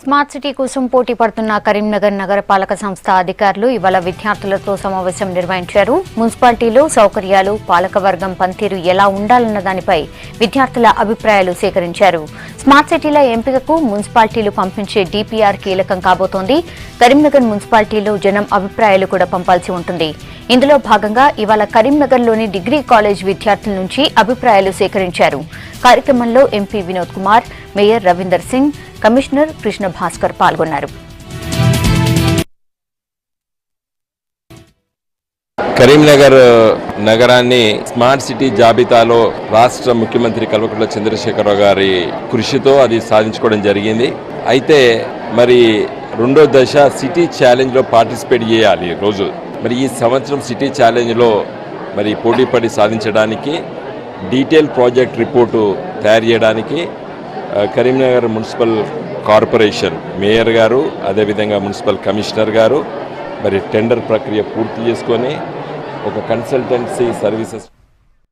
Smart city కోసం పోటీ పడుతున్న కరీంనగర్ నగరపాలక సంస్థ అధికారులు ఇవాళ విద్యార్థులతో సమావేశం నిర్వహించారు. మున్సిపాలిటీలో సౌకర్యాలు, పాలకవర్గం పనితీరు ఎలా ఉండాలన్న దానిపై విద్యార్థుల అభిప్రాయాలు సేకరించారు. స్మార్ట్ సిటీల ఎంపికకు మున్సిపాలిటీలు పంపించే డిపిఆర్ కీలకం కాబోతోంది. కరీంనగర్ మున్సిపాలిటీలో జనం అభిప్రాయాలు కూడా పంపాల్సి ఉంటుంది. ఇందులో భాగంగా ఇవాళ కరీంనగర్లోని డిగ్రీ కాలేజ్ విద్యార్థుల నుంచి అభిప్రాయాలు సేకరించారు. కార్యక్రమంలో MP Vinod Kumar, mayor Ravinder Singh, commissioner Krishna Bhaskar పాల్గొన్నారు. కరీంనగర్ నగరాన్ని స్మార్ట్ సిటీ జాబితాలో రాష్ట్ర ముఖ్యమంత్రి కల్వకుంట్ల చంద్రశేఖరరావు గారి కృషితో అది సాధించుకోవడం జరిగింది. అయితే మరి రెండో దశ సిటీ ఛాలెంజ్లో పార్టిసిపేట్ చేయాలి. రోజు మరి ఈ సంవత్సరం సిటీ ఛాలెంజ్లో మరి పోటీపడి సాధించడానికి డీటెయిల్ ప్రాజెక్ట్ రిపోర్టు తయారు చేయడానికి కరీంనగర్ మున్సిపల్ కార్పొరేషన్ మేయర్ గారు, అదేవిధంగా మున్సిపల్ కమిషనర్ గారు మరి టెండర్ ప్రక్రియ పూర్తి చేసుకొని ఒక కన్సల్టెన్సీ సర్వీసెస్